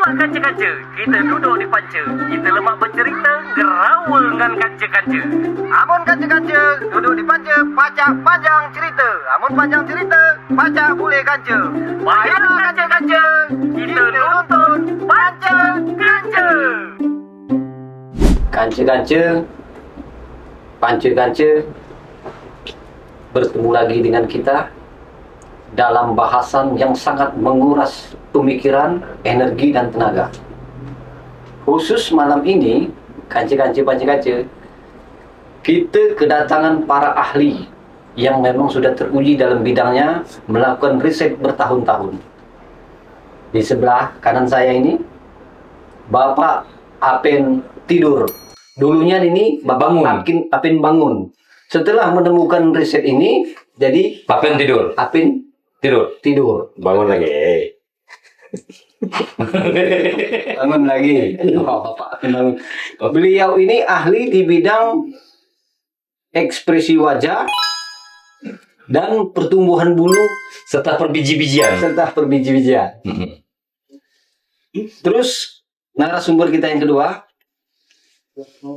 Marilah kanca-kanca, kita duduk di panca. Kita lemak bercerita, gerawal dengan kanca-kanca. Amun kanca-kanca duduk di panca, baca panjang cerita. Amun panjang cerita, baca boleh kanca. Marilah kanca-kanca, kita nonton Panca Kanca. Kanca-kanca, panca-kanca, bertemu lagi dengan kita dalam bahasan yang sangat menguras pemikiran, energi, dan tenaga. Khusus malam ini, kanca-kanca, panca-kanca, kita kedatangan para ahli yang memang sudah teruji dalam bidangnya, melakukan riset bertahun-tahun. Di sebelah kanan saya ini, Bapak Apen tidur. Dulunya ini Bapak Apen bangun. Setelah menemukan riset ini, jadi Apen tidur. Apen tidur. Bangun lagi. Bangun lagi. Oh, Bapak Apen bangun. Beliau ini ahli di bidang ekspresi wajah dan pertumbuhan bulu Serta perbiji-bijian. serta perbiji-bijian. Terus narasumber kita yang kedua,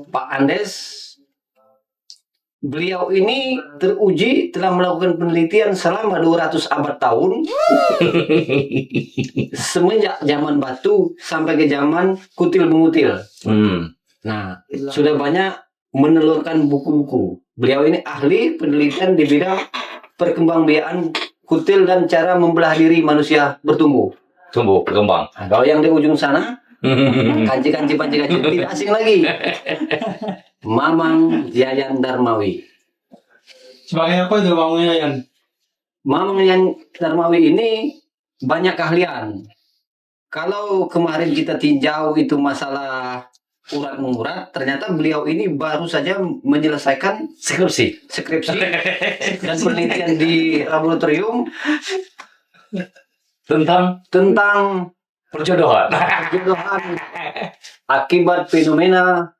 Pak Andes. Beliau ini teruji telah melakukan penelitian selama 200 abad tahun, semenjak zaman batu sampai ke zaman kutil mengutil. Nah, sudah banyak menelurkan buku-buku. Beliau ini ahli penelitian di bidang perkembangbiakan kutil dan cara membelah diri manusia bertumbuh. Tumbuh, berkembang. Nah, kalau yang di ujung sana, kanci-kanci tidak asing lagi. Mamang Yayan Darmawi. Sebagai apa itu Bang Yayan? Mamang Yayan Darmawi ini banyak keahlian. Kalau kemarin kita tinjau itu masalah urat mengurat, ternyata beliau ini baru saja menyelesaikan Skripsi. skripsi dan penelitian di laboratorium tentang Perjodohan. perjodohan akibat fenomena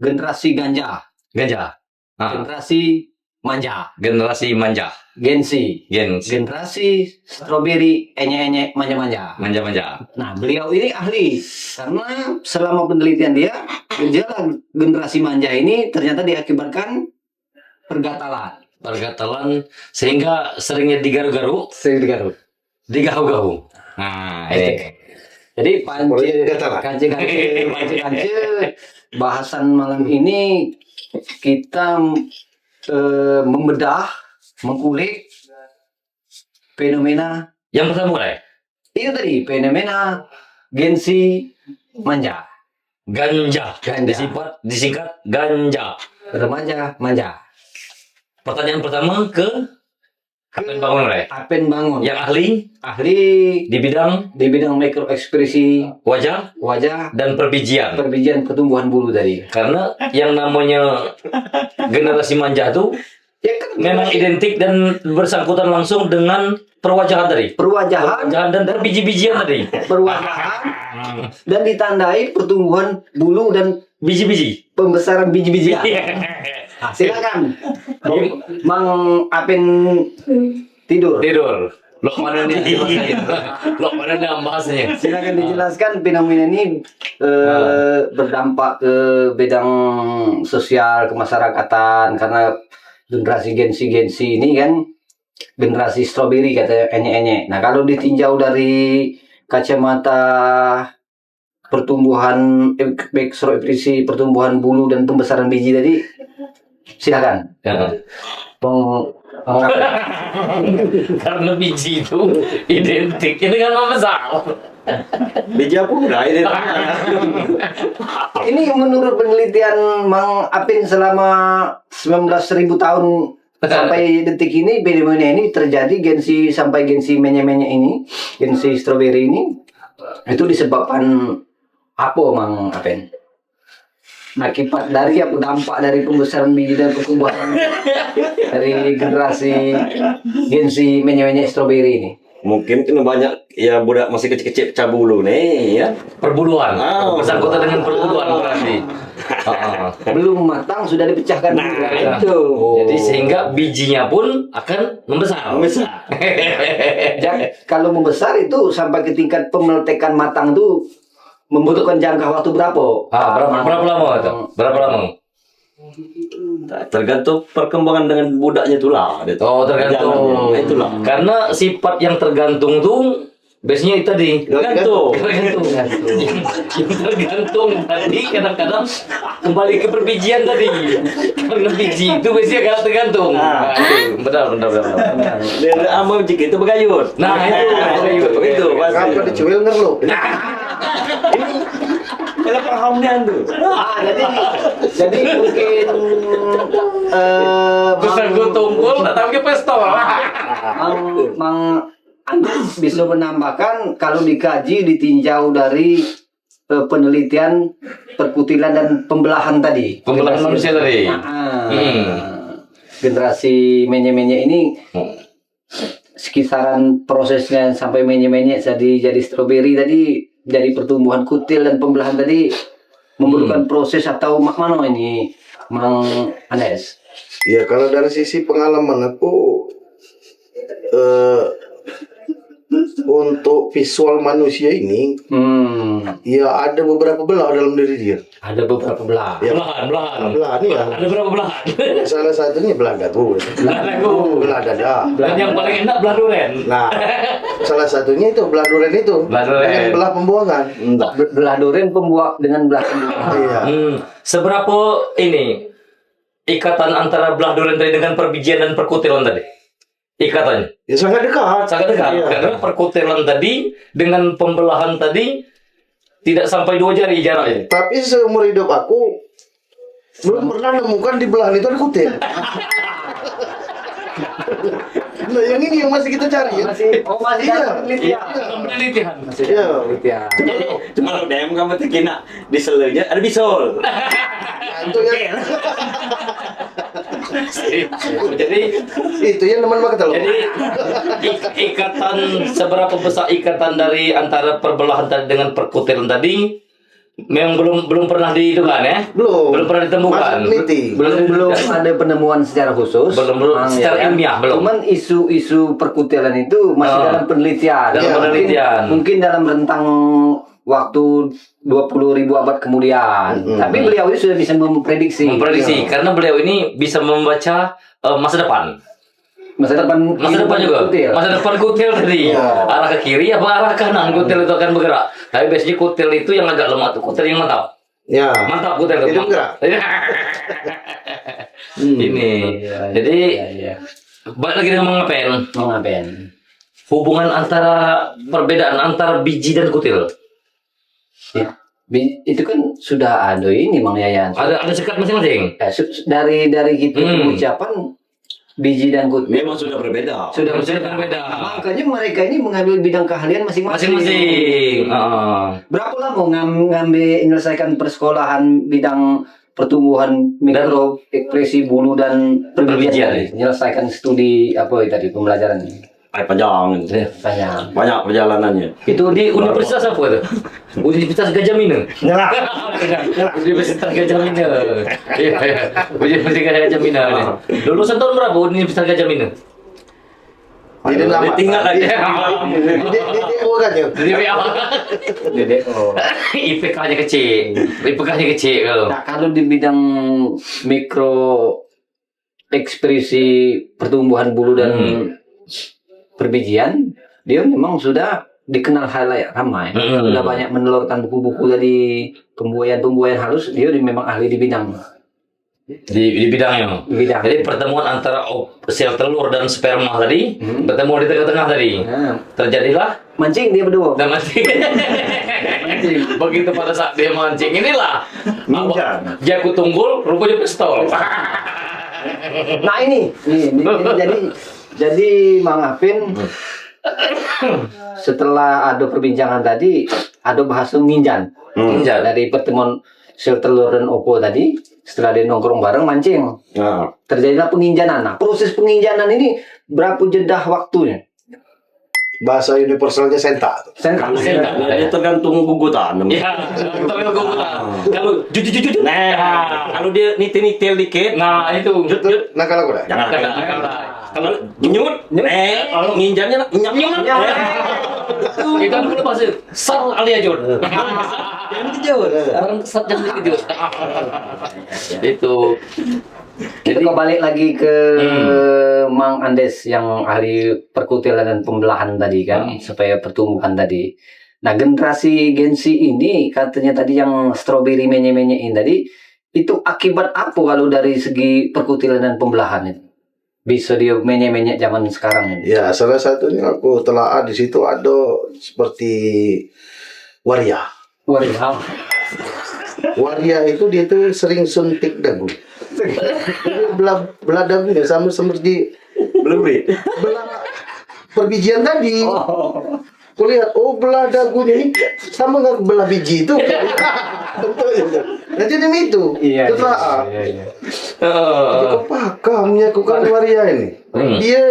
generasi ganja, generasi manja, Generasi manja. gensi, generasi stroberi, enye-enye, manja-manja. Manja-manja. Nah, beliau ini ahli karena selama penelitian dia, gejala generasi manja ini ternyata diakibatkan pergatalan. Pergatalan sehingga seringnya digaru-garu, Sering digaruk. digahu-gahu. Nah, ini. Jadi kanci bahasan malam ini kita membedah, mengkulik fenomena Yang pertama mulai. itu tadi, fenomena gensi manja, Ganja. Ganja. Disingkat ganja. remaja manja. Pertanyaan pertama ke Apen bangun mulai. Apen bangun, Yang ahli ahli di bidang di bidang mikro ekspresi wajah wajah, dan perbijian. perbijian pertumbuhan bulu tadi. Karena yang namanya generasi manja itu Ya kan, memang identik dan bersangkutan langsung dengan perwajahan tadi. perwajahan Dan berbiji-bijian tadi. perwajahan dan ditandai pertumbuhan bulu dan Biji-biji. pembesaran biji-bijian. Nah, silakan, Mang Apen tidur. Tidur. Lo mana nih? Lo mana nih bahasanya? Silakan dijelaskan fenomena ini berdampak ke bidang sosial kemasyarakatan karena generasi gensi ini kan generasi stroberi kata enye-enye. Nah, kalau ditinjau dari kacamata pertumbuhan ekspresi pertumbuhan bulu dan pembesaran biji tadi, silakan. Ya. Karena biji itu identik. Ini kan masalah. Biji apa udah ini? Ini menurut penelitian Mang Apin selama 19.000 tahun sampai detik ini, fenomena ini terjadi gensi sampai gensi menye-menye ini, gensi stroberi ini, itu disebabkan apa, Mang Apin? Akibat dari apa, dampak dari pembesaran biji dan pertumbuhan dari generasi gensi menye-menye stroberi ini. Mungkin kena banyak ya budak masih kecil-kecil pecah bulu nih ya. Perburuan. Oh. Bersangkutan dengan perburuan berarti. Belum matang sudah dipecahkan. Itu. Jadi sehingga bijinya pun akan membesar. Jadi kalau membesar itu sampai ke tingkat pemeltekan matang tuh membutuhkan jangka waktu berapa? Berapa lama itu? Berapa lama? Tergantung perkembangan dengan budaknya itulah. Oh, tergantung. Jalannya. Itulah. Karena sifat yang tergantung tuh biasanya itu tadi. Tergantung. Yang tergantung tadi kadang-kadang kembali ke perbijian tadi. Karena biji itu biasanya agak tergantung. Nah, itu. Benar. Dari amal jika itu begayut. Nah, itu begayut. Itu. Kamu dicuil nggak lo? Kalau pahamnya tuh. Jadi mungkin Terus gue tunggul, datang ke pistol. Mang Andes bisa menambahkan kalau dikaji ditinjau dari penelitian perkutilan dan pembelahan tadi. Pembelahan manusia tadi. Generasi menye-menye ini sekisaran prosesnya sampai menye-menye jadi stroberi tadi dari pertumbuhan kutil dan pembelahan tadi memerlukan proses atau mana ini Mang Andes? Ya kalau dari sisi pengalaman aku untuk visual manusia ini ya ada beberapa belah dalam diri dia. Ada beberapa belah. Ya, Belahan. belah nih ya. Ada berapa belahan? Salah satunya belah garut, belah dada. Dan yang paling enak belah duren. Nah, salah satunya itu belah duren itu. Belah duren. Dengan belah pembuangan. Belah duren pembuak dengan belah pembuahan. Iya. Seberapa ini ikatan antara belah duren tadi dengan perbijian dan perkutilan tadi? Ikatannya Ya sangat dekat. sangat dekat. Iya. Karena perkutilan tadi dengan pembelahan tadi tidak sampai 2 jari jaraknya. Tapi seumur hidup aku belum pernah nemukan di belahan itu ada kutil. Nah, yang ini yang masih kita cari ya. Masih Iya. Penelitian. Iya. Cuma lo DM kamu tuh kena di selenya ada bisol. Nah, itu yang Jadi itu yang teman banget loh. Jadi ikatan seberapa besar ikatan dari antara perbelahan tadi dengan perkutilan tadi memang belum pernah ditemukan ya? Belum pernah ditemukan. Masih peneliti. belum ada penemuan secara khusus. Belum secara ilmiah belum. Cuman isu-isu perkutilan itu masih dalam penelitian. Dalam Ya, penelitian. Mungkin dalam rentang waktu 20.000 abad kemudian. Tapi beliau ini sudah bisa memprediksi. Karena beliau ini bisa membaca masa depan. Masa depan juga. kutil. Masa depan kutil tadi. Arah ke kiri apa arah ke kanan kutil itu akan bergerak. Tapi biasanya kutil itu yang agak lemah tuh kutil yang mantap. Ya. Mantap kutil itu. Itu bergerak. Ini. Jadi balik lagi dengan mengapain? Hubungan antara perbedaan antara biji dan kutil. Ya. Itu kan sudah ada ini Mang Yayan. Ada sekat masing-masing. Dari kita pengucapan biji dan kutil Memang sudah berbeda. sudah berbeda. Makanya mereka ini mengambil bidang keahlian masing-masing. Berapa lama ngambil menyelesaikan persekolahan bidang pertumbuhan mikro, ekspresi bulu dan perbijian. Menyelesaikan studi apa tadi pembelajaran Panjang gitu. banyak. Banyak perjalanannya. Itu di universitas apa itu? Universitas Gajah Mina. Universitas Gajah Mina. Iya. Universitas Gajah Mina. Lulusan tahun berapa Universitas Gajah Mina? Di lama. Tinggal lagi. Di DO kan ya. Jadi IPK-nya kecil. IPK-nya kecil kalau. Nah, kalau di bidang mikro ekspresi pertumbuhan bulu dan perbijian, dia memang sudah dikenal halayak ramai. Sudah banyak menelurkan buku-buku dari pembuayan halus. Dia memang ahli di bidang. Di bidangnya. Jadi pertemuan antara sel telur dan sperma tadi bertemu di tengah-tengah tadi. Terjadilah Mancing dia berdua. dan mancing. Begitu pada saat dia mancing inilah jago tunggul rupanya pistol. Nah ini jadi Mang Apin setelah ada perbincangan tadi ada bahasa nginjan. Dari pertemuan sel telur dan opo tadi setelah dia nongkrong bareng mancing. Terjadilah penginjanan. Nah, proses penginjanan ini berapa jeda waktunya? Bahasa universalnya senta. Dia tergantung gugutan. Ya, kalau jujur. Kalau dia nitil dikit, Nah, itu. Nah kalau udah. jangan. Kalau nyut, kalau nginjamnya nyam. Kita dulu pasti sal alia jod. Jangan kejut. Orang kesat jangan kejut. Itu. Jadi kembali lagi ke Mang Andes yang ahli perkutilan dan pembelahan tadi kan, supaya pertumbuhan tadi. Nah, generasi Gen Z ini katanya tadi yang strawberry menye-menyein tadi, itu akibat apa kalau dari segi perkutilan dan pembelahan itu? Bisa dia menye-menye zaman sekarang ini. Ya, salah satunya aku telah di situ ada seperti waria. Waduh. Waria itu dia tuh sering suntik dagu. Jadi belah dagunya sama seperti belah perbijian tadi. Kulihat, belah dagunya ini sama nggak belah biji itu. Nanti demi itu. Iya. Kau pakamnya aku kan waria ini. Dia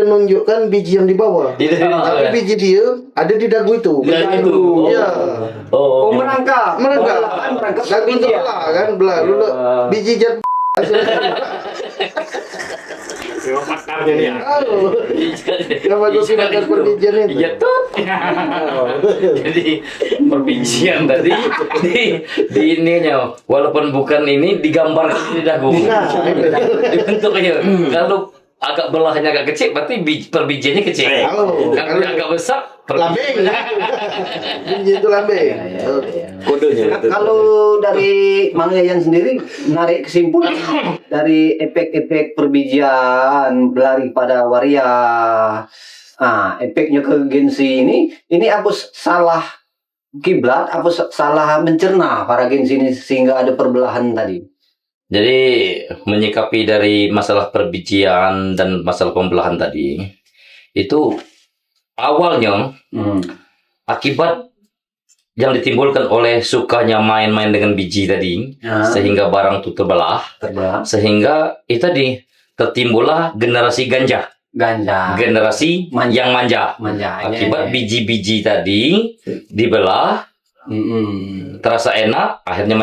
menunjukkan biji yang di bawah. Tapi biji dia ada di dagu itu. Itu. Iya. Oh, merangkap. Dagu itu belah kan, belah. Dulu biji jat. Pakarnya nih. Yang bagus makan perbijian itu. Iya tuh. Jadi perbijian tadi di ininya walaupun bukan ini digambarkan di dagu. Dibentuknya. Kalau agak belahnya agak kecil berarti perbijiannya kecil. Kalau agak besar Lambeng. Biji itu lambeng. Kodenya. Kalau dari Mang Yayan sendiri narik kesimpulan dari efek-efek perbijian berlari pada waria, efeknya ke Gen Z ini apa salah kiblat, apa salah mencerna para Gen Z ini sehingga ada perbelahan tadi? Jadi menyikapi dari masalah perbijian dan masalah pembelahan tadi itu awalnya akibat yang ditimbulkan oleh sukanya main-main dengan biji tadi sehingga barang itu terbelah sehingga itu tadi tertimbullah generasi ganja generasi yang manja akibat biji-biji tadi dibelah terasa enak akhirnya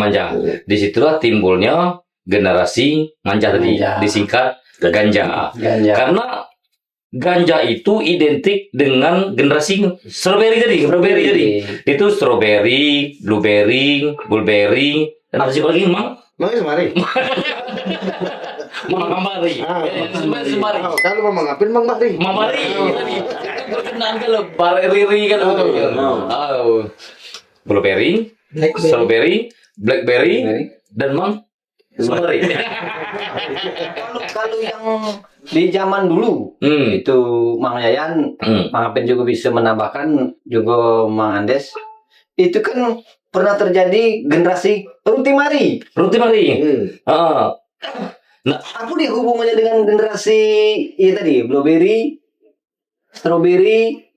manja disitulah timbulnya generasi manja tadi disingkat ganja karena ganja itu identik dengan generasi strawberry tadi itu strawberry, blueberry, mulberry dan apa sih lagi Mang? Semari. Mamari. Semari. Kalau mau ngapin Mamari. Mamari. Berkenaan kalau bareri kan. Blueberry, strawberry, blackberry dan Semari. Kalau yang di zaman dulu itu Mang Yayan, Mang Apin juga bisa menambahkan juga Mang Andes, itu kan pernah terjadi generasi rutimari. Nah, apa nih hubungannya dengan generasi tadi blueberry, strawberry,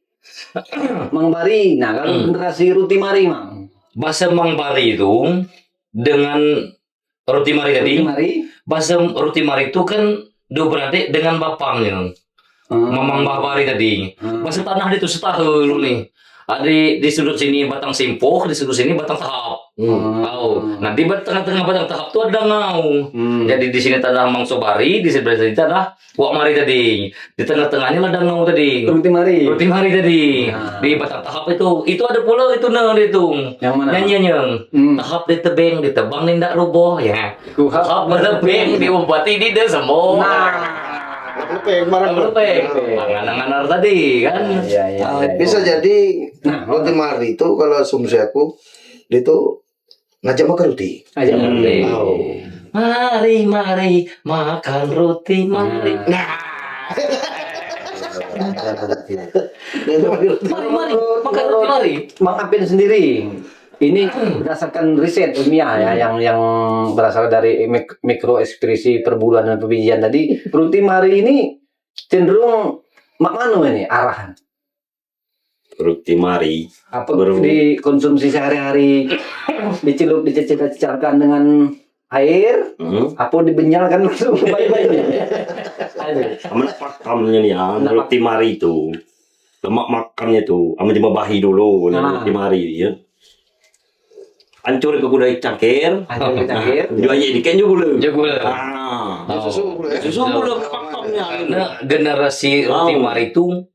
mangbari? Nah, kalau generasi rutimari, Mang. Bahasa mangbari itu dengan rutimari tadi. Bahasa rutimari itu kan dua beradik dengan bapangnya. Mamang Bahbari tadi. Bahasa tanah itu setahun nih. Di sudut sini batang simpuh, di sudut sini batang tahap. Nah di tengah-tengah batang tahap itu ada ngau. Jadi di sini tanah Mang Sobari, di sebelah sini tanah Wak Mari tadi. Di tengah-tengahnya ada ngau tadi. Rutimari tadi. Di batang tahap itu ada pula itu itu. Yang mana? Nyanyiannya. Tahap ditebang nindak roboh ya. Tahap menebeng diobati di semua. Lepeng. Angan-angan tadi kan. Bisa jadi rutimari itu kalau asumsi aku dia tuh ngajak makan roti. Mari makan roti mari. Mari makan roti mari. Mang Apin sendiri ini berdasarkan riset ilmiah ya yang berasal dari mikro ekspresi per bulan dan perbijian tadi, rutimari ini cenderung mana ini arahan? Rutimari Apa dikonsumsi sehari-hari, dicelup dicecahkan dengan air, apa dibenyalkan langsung bayi-bayinya? Pakamnya nih rutimari itu lemak makannya tuh sama dibabahi dulu rutimari ya. Hancur ke kuda cangkir. Jual ikan juga. Susu Nah, generasi rutimari itu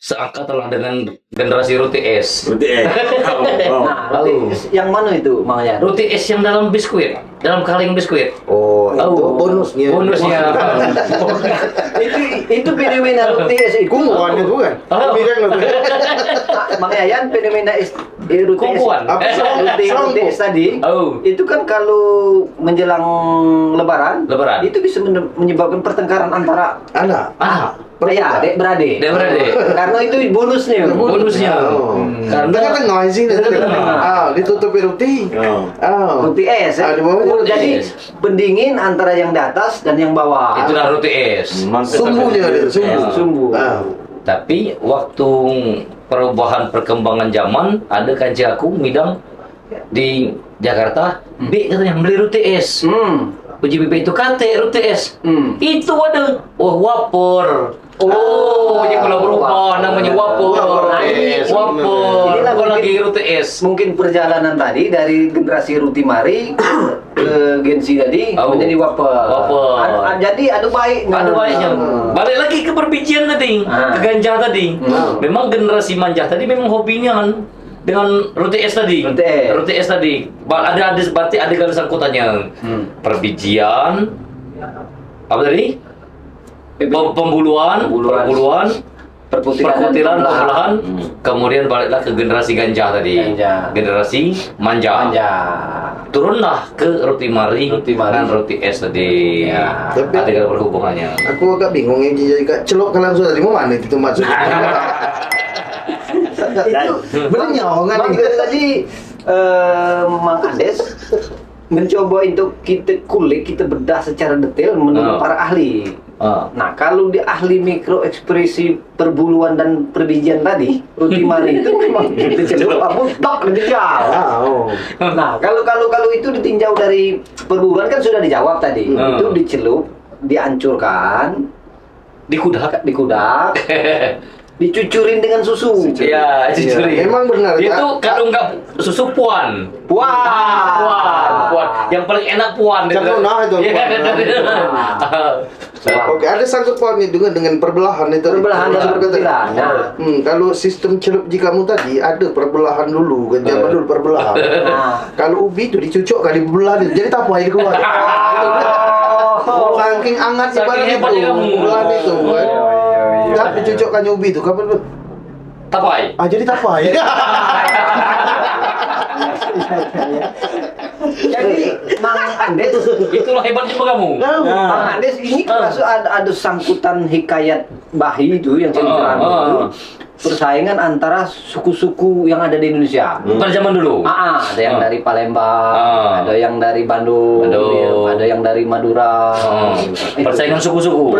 seangkatan lah dengan generasi Roti S. Berarti Nah, roti yang mana itu Mang Yan? Roti S yang dalam biskuit, dalam kaleng biskuit. Oh, itu bonusnya. Bonusnya. itu fenomena roti es itu. Kumpulan itu kan? Oh. Mirang lah tuh. Mang Yan fenomena roti es. Kumpulan. Roti es tadi. Oh. Itu kan kalau menjelang Lebaran, itu bisa menyebabkan pertengkaran antara Anak. ya adik beradik. Adik beradik. Karena itu bonusnya. Bonusnya. Oh. Karena Tengah-tengah sih. Tengah-tengah. Ditutupi roti. Roti es. Di bawah Jadi es. pendingin antara yang di atas dan yang bawah. itulah Roti S. sumbunya dia, Sumbu. Tapi waktu perubahan perkembangan zaman, ada kanji aku midang di Jakarta, B katanya beli roti es. Uji BP itu kate roti es. Itu ada, wapor. Ini kalau berubah namanya wapor. Wapor. Inilah Bukan lagi roti es. Mungkin perjalanan tadi dari generasi Ruti Mari ke Gensi tadi menjadi wapor. Jadi adu baik. Ada baiknya. Balik lagi ke perbijian tadi, ke ganja tadi. Memang generasi manja tadi memang hobinya kan dengan roti es tadi. Roti es tadi. Ada berarti ada garis sangkutannya. Perbijian. Apa tadi? Pembuluan, perputiran, pembelahan, kemudian baliklah ke generasi ganja tadi. Generasi manja. Turunlah ke roti mari dan roti es tadi. Tapi Ada berhubungannya. aku agak bingung yang jadi celok langsung dari mana itu maksudnya. Itu Berenyong kan Mang ini. tadi Mang Andes mencoba untuk kita kulik, kita bedah secara detail menurut para ahli. Nah, kalau di ahli mikro ekspresi perbuluan dan perbijian tadi, Ruti Mari itu memang dicelup apa tak ditinjau. Nah, kalau itu ditinjau dari perbuluan kan sudah dijawab tadi. Itu dicelup, dihancurkan, dikudak, dicucurin dengan susu. Iya, cucurin. Memang benar. Itu kalau nggak susu puan. Puan. Yang paling enak puan. Jangan nah itu. Iya. Oke, ada sangkut pautnya juga dengan perbelahan itu. Perbelahan dan perputiran. Kalau sistem celup di kamu tadi ada perbelahan dulu, kan zaman dulu perbelahan. Kalau ubi itu dicucuk kali belah, jadi tapai keluar. Saking hangat Saking hebatnya kamu. belah itu kan. Tapi cucukkan ubi itu kapan? Tapai. Jadi tapai. Jadi Mang Andes Itulah hebatnya kamu. Mang Andes ini termasuk ada sangkutan hikayat Bahi itu yang cerita itu persaingan antara suku-suku yang ada di Indonesia. Pada zaman dulu. Ada yang dari Palembang, ada yang dari Bandung, ada yang dari Madura. Persaingan suku-suku.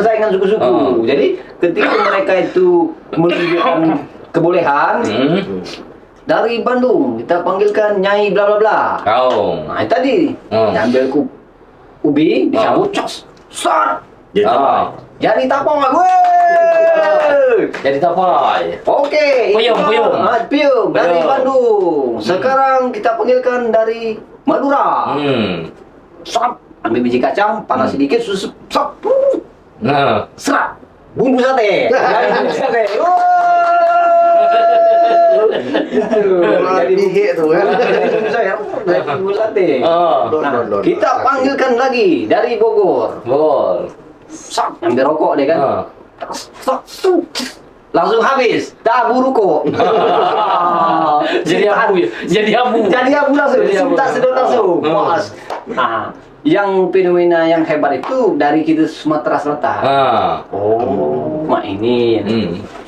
Jadi ketika mereka itu menunjukkan kebolehan dari Bandung kita panggilkan Nyai bla bla bla. Nah, itu tadi diambil ubi, dicabut, cos, sat. Jadi tapong lah gue. Jadi tapai. Oke. Puyung dari Bandung. Sekarang kita panggilkan dari Madura. Sap, ambil biji kacang, panas sedikit, susu, sap, serat, bumbu sate. Dari bumbu sate. Jadi hik tuh kan. Dari bumbu sate. Nah, kita panggilkan lagi dari Bogor. Sap, ambil rokok deh kan. Langsung habis, tak buru kok. Jadi abu langsung, tak sedot langsung. Nah, yang fenomena yang hebat itu dari kita Sumatera Selatan. Mak ini.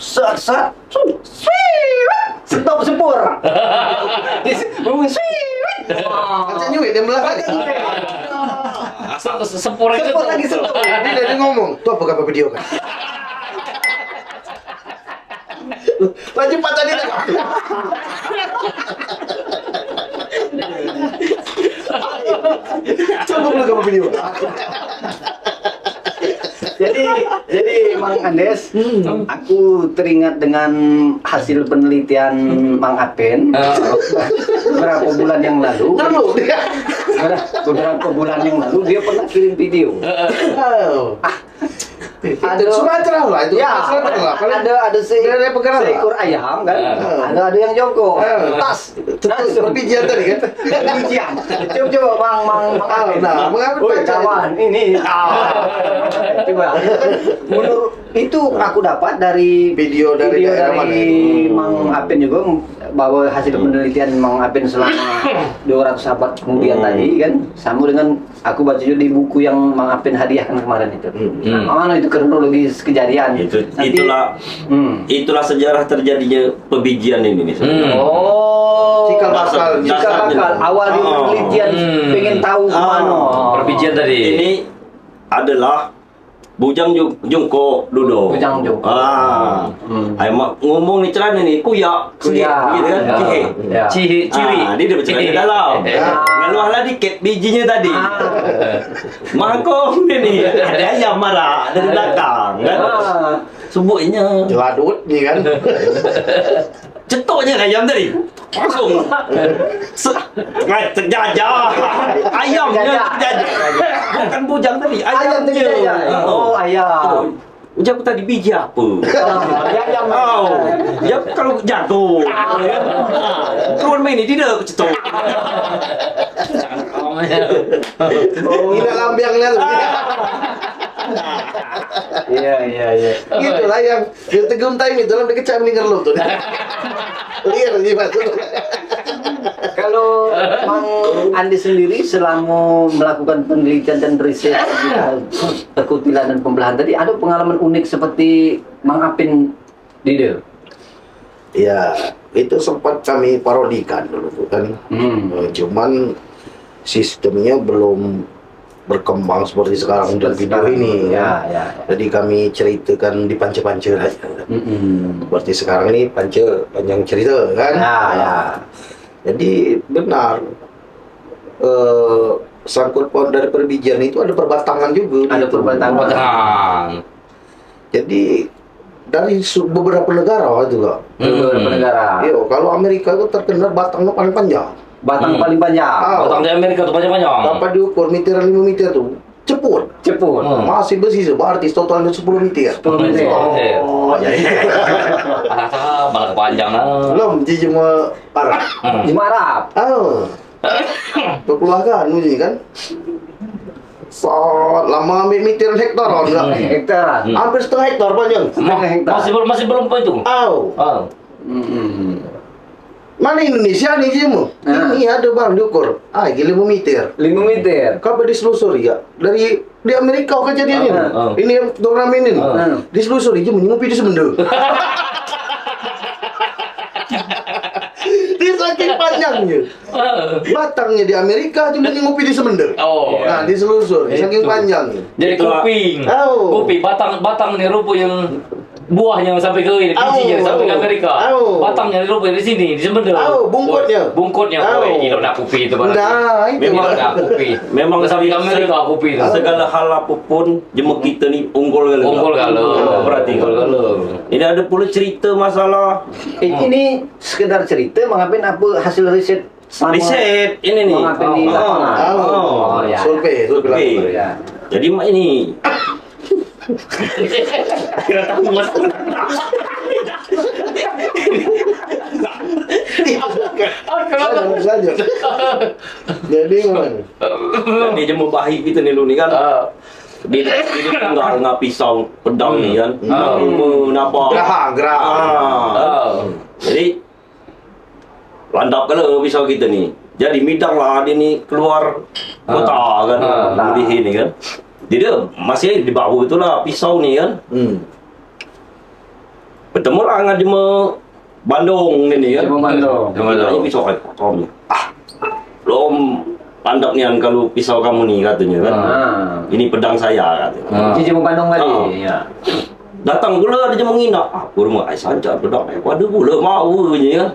Set, stop sepur. Macam nyuit dia belakang. Sepur itu Sepur lagi sepur. Dia ngomong, tuh apa kabar video kan? Lanjut pak tadi. Coba belum kamu video. Jadi Mang Andes, aku teringat dengan hasil penelitian Mang Apen beberapa bulan yang lalu. Beberapa bulan yang lalu dia pernah kirim video. Itu Sumatera lah itu. Ya, Sumatera lah. Paling ada daerah pegangan lah. seekor ayam kan, ada yang jongkok, tas, perbijian tadi kan. perbijian. Coba mang Nah, mengapa kawan ini. Coba. Menurut itu aku dapat dari Video dari daerah mana? Mang Apin juga bahwa hasil penelitian Mang Apin selama 200 abad kemudian tadi kan sama dengan aku baca juga di buku yang Mang Apin hadiahkan kemarin itu. Nah, mana itu kronologis kejadian. Itulah sejarah terjadinya pebijian ini nih. Oh, Cikal bakal. awal di penelitian pengen tahu kemana. Perbijian tadi. Ini adalah Bujang Jungko Dudo. Bujang Jungko. Ay ngomong ni celana ni kuyak. Kuyak. Gitu kan? Ya. Cihe. Ya. Ciri. Dia dah bercelana dalam. Ngaluahlah dikit bijinya tadi. Mangkong dia ni. Ada ayam marah dari belakang kan. Subuhnya. Jeladut ni kan. Cetuknya ayam tadi. Langsung. Terjajah. Ayamnya terjajah. Bukan bujang tadi. Ayam terjajah. Oh, ayam. Bujang tadi biji apa? Ayam. Ya kalau jatuh. Turun main ni tidak cetuk. Ini lambiangnya tu. Iya. Itulah yang tegun time itu dalam dikecam ni ngerlo tu. Lihat ni Pak. Kalau Mang Andi sendiri selama melakukan penelitian dan riset perkutilan dan pembelahan tadi ada pengalaman unik seperti Mang Apin Dide? Ya, itu sempat kami parodikan dulu tu kan. Cuman sistemnya belum berkembang seperti sekarang dan video ini. Ya. Jadi kami ceritakan di panca-panca aja. Seperti sekarang ini panjang cerita kan. Ya. Jadi benar sangkut paut dari perbijian itu ada perbatangan juga. Ada gitu. perbatangan. Jadi dari beberapa negara juga. Beberapa negara. Yo, kalau Amerika itu terkenal batangnya paling panjang. Batang paling panjang. Batang di Amerika tuh panjang-panjang. Dapat diukur meteran 5 meter tuh. Ceput. Masih besi berarti totalnya 10 meter. 10 meter. Oh, jadi Malah kepanjang lah. belum di cuma parah. Jimarap. Oh. Kekeluargaan ini kan. Lama ambil meteran hektar enggak? Hektar. Hampir setengah hektar panjang. Setengah hektar. Masih belum apa itu? Oh. Mana Indonesia nih Jimu? Ini ada bang diukur. Gila 5 meter. 5 meter. Kau diselusuri ya? Di Amerika kejadiannya. Ini yang turnamen ini. Diselusuri Jimu ngopi di Semendo. Dia saking panjangnya. Batangnya di Amerika cuma ngopi di Semendo. Nah, diselusuri saking panjangnya. Jadi kuping. Kuping batang nih rumput yang buahnya sampai ke ini, bijinya sampai ke Amerika. Batangnya rumput di sini, di Semendo. Bungkutnya. Woi, gila nak kopi itu berarti. Nah, itu Memang nak kopi. Memang sampai ke Amerika kopi itu. Segala hal apapun jemuk kita ni unggul kalau. Berarti kalau. Ini ada pula cerita masalah Ini sekedar cerita mengapin apa hasil riset sama riset ini nih. mengapin di lapangan. Ya. Survei. Ya. Jadi mak ini Lanjut. Jadi gimana? dia jemuk bahi kita ni lu ni kan. Dia tunggal dengan pisau pedang ni kan. Menapa? Gerah. Jadi landap kalau pisau kita ni. Jadi midang lah dia ni keluar kota kan. Mudi ni kan. Dia masih di bawah itulah pisau ni kan. Bertemu lah dengan jema Bandung ni kan. Jema Bandung. Ini pisau potong ni. Belum landap ni kan kalau pisau kamu ni katanya kan. Ini pedang saya katanya. Cici Bandung tadi. Ya. Datang pula dia menginap. Rumah ai saja pedang. Waduh pula mau punya kan.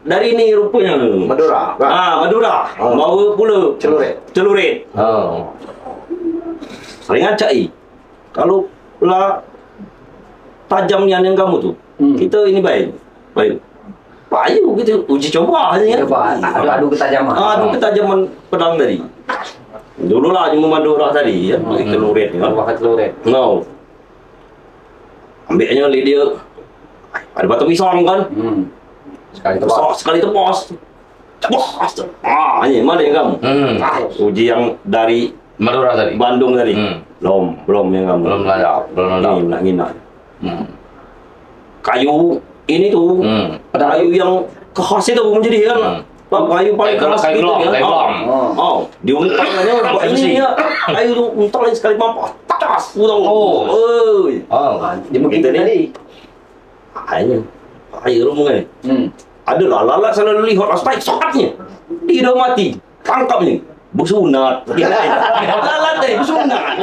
Dari ni rupanya Madura. Madura. Bawa pula celurit. Sering acai. Kalau lah tajam nian yang kamu tu. Kita ini baik. Payu kita uji coba aja ya. Coba adu ketajaman. Adu ketajaman pedang tadi. Dulu lah cuma Madura tadi ya, pakai telurit kan. Pakai telurit. No. Ambilnya dia ada batu pisang kan. Sekali Sekali tebas. Bos. Ini mana yang kamu? Uji yang dari Madura tadi. Bandung tadi. Belum yang kamu. Belum ada. Ngina. Kayu ini tuh. Kayu yang khas itu menjadi kan. Kayu paling keras gitu ya. Diuntangnya buat ini ya. Kayu tuh untang sekali mampu. Tas, Dia begitu tadi. Ayo rumahnya. Ada lah lalat sana lihat astai sokatnya. Dia mati. Tangkap nih. Bersunat. Lalat deh, bersunat.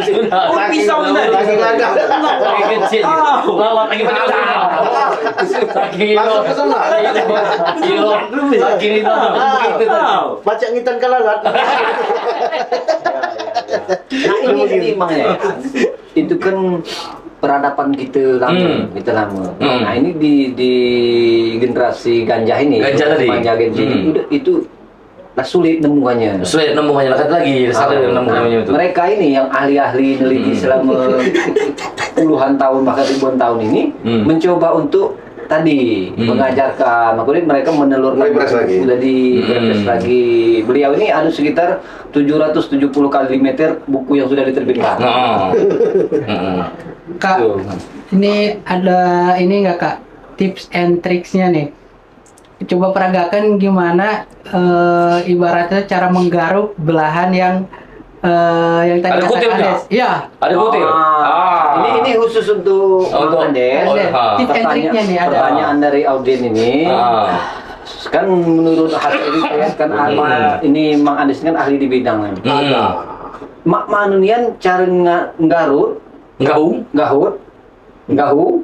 Oh, pisau ini. Lagi ladang. Lagi kecil. Lalat lagi pada Sakit. Langsung ke sana. Sakit itu. Begitu tadi. Baca ngitan ke lalat. Nah ini makanya itu kan peradaban kita lama, Nah ini di generasi ganja ini, Ganja tadi. udah itu lah sulit nemuannya. Sulit nemuannya lagi. Salah nemuannya itu. Mereka ini yang ahli-ahli neliti selama puluhan tahun bahkan ribuan tahun ini mencoba untuk tadi mengajarkan, makanya mereka menelurkan sudah di lagi. Beliau ini ada sekitar 770 kali meter buku yang sudah diterbitkan. Kak, ini ada ini nggak Kak tips and tricksnya nih? Coba peragakan gimana ibaratnya cara menggaruk belahan yang tadi Ada kutip kata nggak? Andes. Iya. Ada kutip. Ini khusus untuk Andes. Tips and triknya nih ada. Pertanyaan dari Audien ini. Kan menurut hasil riset kan ini Mang Andes kan ahli di bidangnya. Mak manunian cara nggarut gahu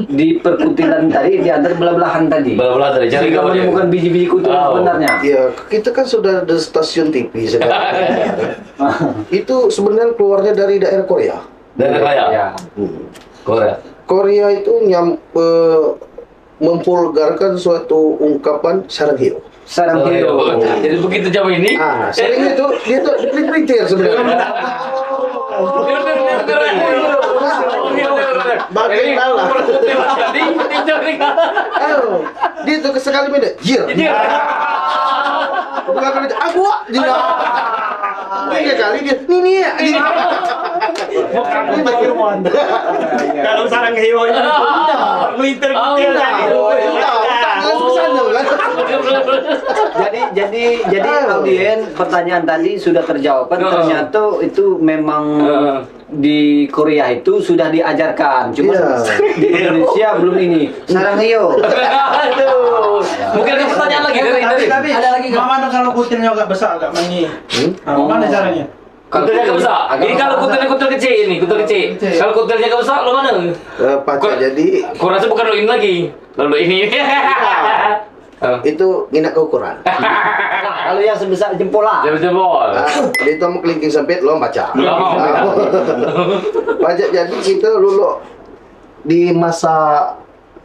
di perkutilan tadi di antara belah-belahan tadi. Belah-belahan tadi. Cari Sehingga menemukan biji-biji kutu sebenarnya. Iya, kita kan sudah ada stasiun TV sekarang. Itu sebenarnya keluarnya dari daerah Korea. Dari Korea. Ya. Korea itu memvulgarkan suatu ungkapan sarang hiyo. Sarang hiyo. Jadi begitu jam ini. Sering itu dia tuh diprintir sebenarnya. Bagian kalah. Dia tuh sekali beda. Jir. Bukan kali aku dia. Tiga kali dia. Ini ya. Kalau sarang hewan itu melintir Jadi Audien pertanyaan tadi sudah terjawab. Ternyata itu memang di Korea itu sudah diajarkan, cuma di Indonesia belum ini. Sarang hiyo. Mungkin ada pertanyaan lagi dari. Tapi ada lagi nggak? Mana kalau kutilnya agak besar agak mangi? Mana caranya? Kutilnya agak besar. Ini kalau kutilnya kutil kecil ini, kutil kecil. Kalau kutilnya agak besar, lo mana? Pacar jadi Kau rasa bukan lo ini lagi, lalu ini. itu nginak ke ukuran. Kalau yang sebesar jempol lah. Jempol. Dia tuh mau kelingking sempit lo baca. Pajak jadi kita dulu di masa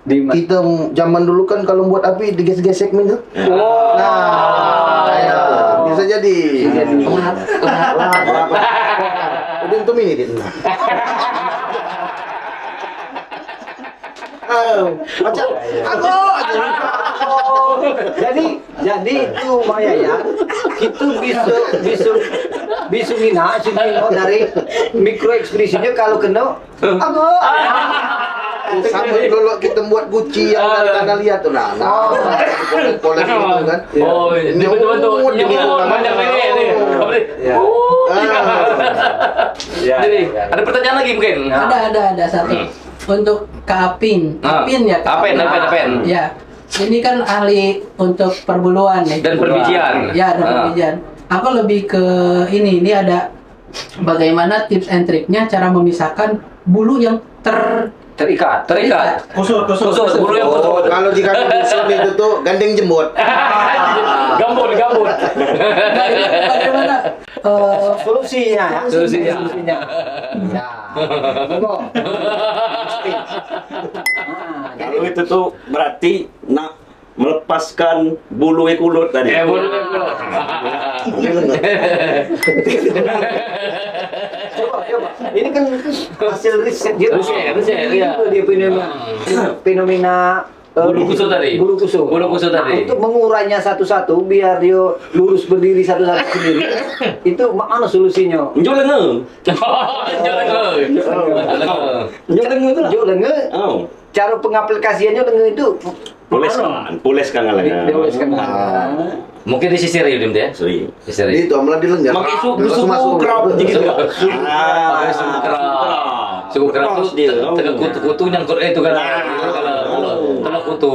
kita zaman dulu kan kalau buat api digesek-gesek gitu. Ya, bisa jadi. Udah untuk ini dia. Baca. Jadi itu Maya ya. Itu bisa ngina dari mikro ekspresinya kalau kena sama dulu kita buat guci yang tanda lihat tuh nah pola itu kan. Oh, ini betul-betul nyemut banyak ini. Jadi ada pertanyaan lagi mungkin? Ada satu. Untuk Kak Apin. Apin ya Kak? Apin. Ya. Ini kan ahli untuk perbuluan ya. Dan perbijian. Ya, dan perbijian. Aku lebih ke ini ada bagaimana tips and triknya cara memisahkan bulu yang terikat. Kusut. Bulu yang kusut. Kalau jika kusut itu tuh gandeng jembut. Gambut. bagaimana Solusinya. Ya. Kalau itu tuh berarti melepaskan bulu kulut tadi. Boleh. Coba. Ini kan hasil riset dia. Riset, iya. Itu dia fenomena Bulu kusut tadi. Bulu kusut. Bulu kusut tadi. Untuk mengurainya satu-satu biar dia lurus berdiri satu-satu sendiri. Itu mana solusinya? Njol lenge. Jo lenge. Oh. Cara pengaplikasiannya lenge itu Poleskan lengan. Dioleskan. Mungkin disisir ya Dim ya. Sering. Disisir. Itu amalan dilenggar. Pakai suku kerap gitu. Suku kerap tuh tengah kutu-kutu nyangkut itu kan. Kalau kutu.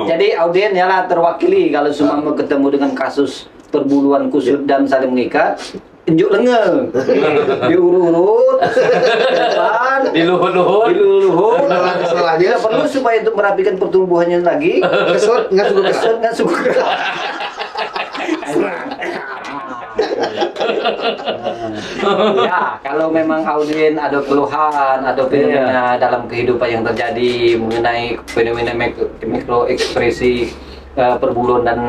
Jadi audien ya lah terwakili kalau semua mau ketemu dengan kasus perbuluan kusut dan saling mengikat. Injuk lenge, diurut-urut, depan, Diluhur-luhur. diluhur. Salahnya Perlu supaya untuk merapikan pertumbuhannya lagi. kesel nggak suka keras. Kesel nggak suka keras. Ya, kalau memang audien ada keluhan, ada fenomena dalam kehidupan yang terjadi mengenai fenomena mikro ekspresi perbuluan dan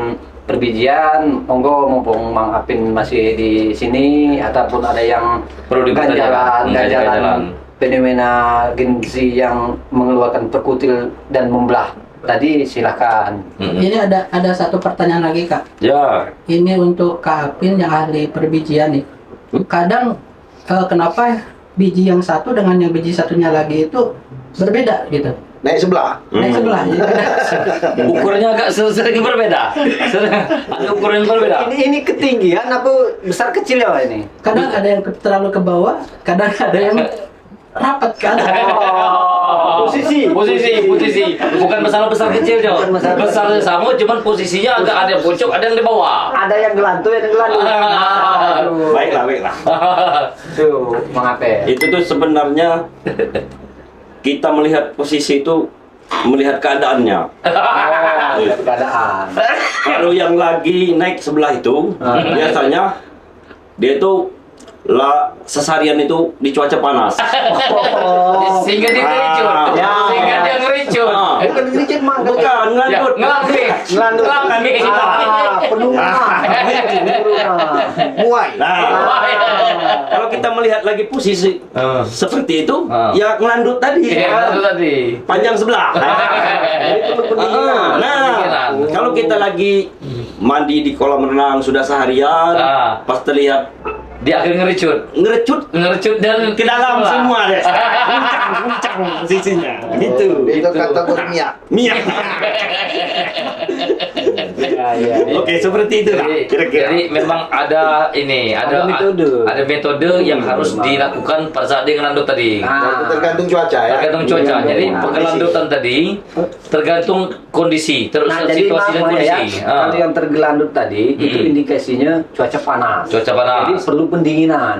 perbijian, monggo mumpung Mang Apin masih di sini ataupun ada yang Perlu ganjalan ganjalan. fenomena genzi yang mengeluarkan perkutil dan membelah tadi silakan. Ini ada satu pertanyaan lagi Kak. Ya. Ini untuk Kak Apin yang ahli perbijian nih. Kadang kenapa biji yang satu dengan yang biji satunya lagi itu berbeda gitu. Naik sebelah. Naik sebelah. Ukurannya agak sering berbeda. Ada ukuran yang berbeda. Ini ketinggian apa besar kecil ya Pak, ini? Kadang ada yang terlalu ke bawah, kadang ada yang rapat kan. Posisi. Bukan masalah besar kecil, Jo. Bukan masalah Besar sama, cuman posisinya agak ada yang pucuk, ada yang di bawah. Ada yang gelantung, ada yang gelantung. Aduh. Baiklah. Tuh, mengapa? Itu tuh sebenarnya kita melihat posisi itu melihat keadaannya. Lihat keadaan. Kalau yang lagi naik sebelah itu biasanya dia itu sesarian itu di cuaca panas. Sehingga dia ngericut. Ya. Sehingga dia ngericut. Bukan ngericut mang. Bukan ngelandut. Ngelandut. Muai. Nah, kalau kita melihat lagi posisi seperti itu, ya ngelandut tadi. Itu tadi. Panjang sebelah. Nah, kalau kita lagi mandi di kolam renang sudah seharian, pas terlihat Dia akan ngerecut dan ke dalam semua deh. Guncang posisinya. Gitu. Itu kategori Mia. Oke, seperti itu lah kira-kira. Jadi memang ada metode yang harus dilakukan pada saat dia ngelandut tadi. Tergantung cuaca ya. Tergantung cuaca. Jadi pengelandutan tadi tergantung kondisi, situasi dan kondisi. Kalau yang tergelandut tadi itu indikasinya cuaca panas. Cuaca panas. Jadi perlu pendinginan.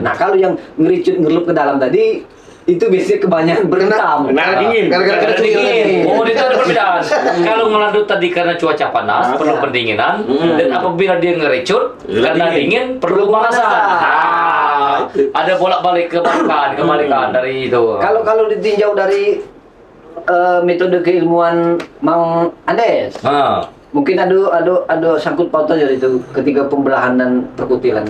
Nah, kalau yang ngelup ke dalam tadi itu biasanya kebanyakan berendam. Dingin. Gara-gara dingin. Oh, itu ada perbedaan. Kalau ngelandut tadi karena cuaca panas, perlu pendinginan, dan apabila dia ngerecut karena dingin, perlu pemanasan. Ada bolak-balik kebalikan dari itu. Kalau ditinjau dari metode keilmuan Mang Andes, mungkin ada sangkut pautnya dari itu ketika pembelahan dan perkutilan.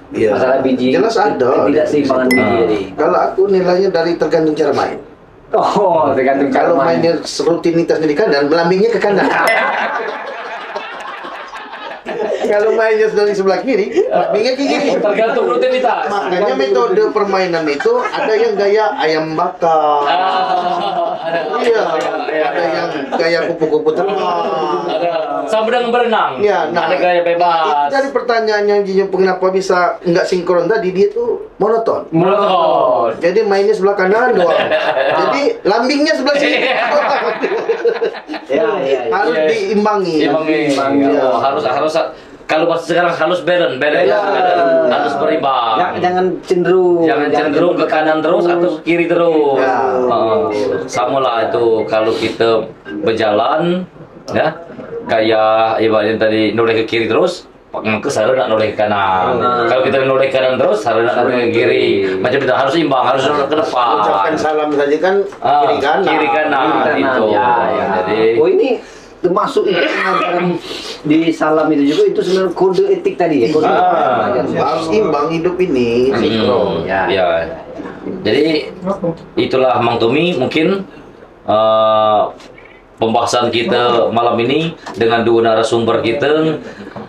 Iya. Masalah biji. Jelas ada. Ketidakseimbangan biji jadi. Kalau aku nilainya dari tergantung cara main. Oh, tergantung cara Kalau main. mainnya rutinitasnya di kanan, melambingnya ke kanan. Kalau mainnya dari sebelah kiri, melambingnya ke kiri. Tergantung rutinitas. Makanya metode permainan itu ada yang gaya ayam bakar. Iya, ada yang gaya kupu-kupu terbang. Sama dengan berenang. Ya, Ada gaya Itu bebas. dari pertanyaan yang kenapa bisa nggak sinkron tadi, dia tuh monoton. Monoton. Jadi mainnya sebelah kanan doang. Jadi lambingnya sebelah sini. Ya. Harus Yes. diimbangi. Oh, harus kalau pas sekarang harus balance, harus berimbang. Jangan cenderung. Jangan cenderung ke kanan terus atau ke kiri terus. Ya. Sama lah itu kalau kita berjalan, ya kayak ibaratnya tadi noleh ke kiri terus, ke sana nak noleh ke kanan. Kalau kita noleh ke kanan terus, harus nak noleh ke kiri. Macam itu harus imbang, harus ke depan. Ucapkan salam saja kan kiri kanan. Kiri kanan itu. Ya. Jadi Oh, ini termasuk itu pengajaran di salam itu juga itu sebenarnya kode etik tadi ya. Kode Harus imbang hidup ini. Ya. Jadi itulah Mang Tommy mungkin pembahasan kita malam ini dengan dua narasumber kita.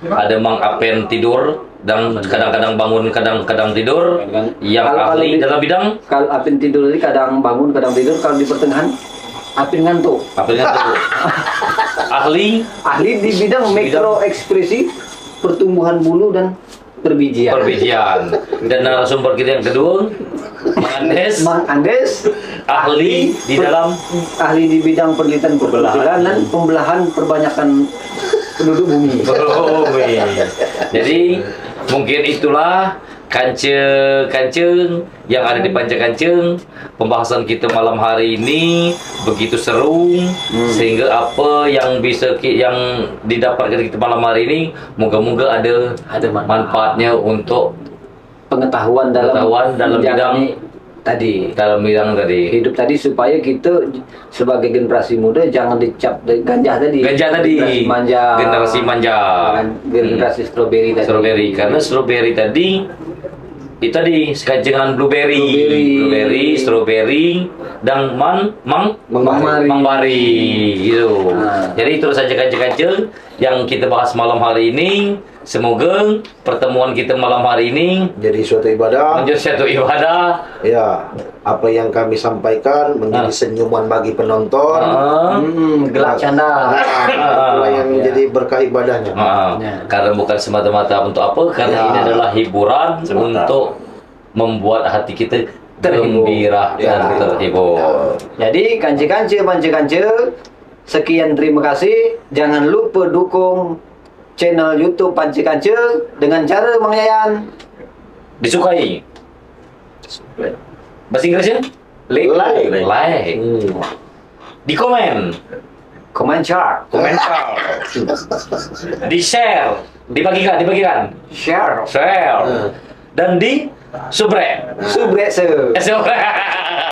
Ada Mang Apen tidur dan kadang-kadang bangun, kadang-kadang tidur. Yang ahli dalam bidang Kalau Apin tidur tadi kadang bangun, kadang tidur. Kalau di pertengahan Apin ngantuk. apa itu? Ahli Ahli di bidang mikro ekspresi pertumbuhan bulu dan perbijian. Dan narasumber kita yang kedua Mang Andes, Mang Andes ahli di dalam ahli di bidang penelitian perkecilian dan pembelahan perbanyakan penduduk bumi. Jadi mungkin itulah kanceng yang ada di Panca Kanceng. Pembahasan kita malam hari ini begitu seru sehingga apa yang bisa yang didapatkan kita malam hari ini moga-moga ada manfaatnya untuk Pengetahuan dalam bidang dalam bidang tadi. hidup tadi supaya kita sebagai generasi muda jangan dicap ganja tadi. Generasi manja. Generasi stroberi tadi. Strawberry karena strawberry tadi itu tadi sekanjengan blueberry, strawberry dan mangmari gitu. Jadi itu saja kancing yang kita bahas malam hari ini. Semoga pertemuan kita malam hari ini Jadi suatu ibadah. menjadi satu ibadah. Ya, apa yang kami sampaikan menjadi senyuman bagi penonton. Gelak canda. Itulah yang menjadi berkah ibadahnya. Karena bukan semata-mata untuk apa, karena ini adalah hiburan untuk membuat hati kita gembira dan terhibur. Jadi kance-kance, sekian terima kasih. Jangan lupa dukung channel YouTube Panci Kance dengan cara Mang Yayan Disukai. Bahasa Inggrisnya? Like. Di komen. komentar, Di share. Dibagikan. share, Dan di subrek. subrek se. Subrek.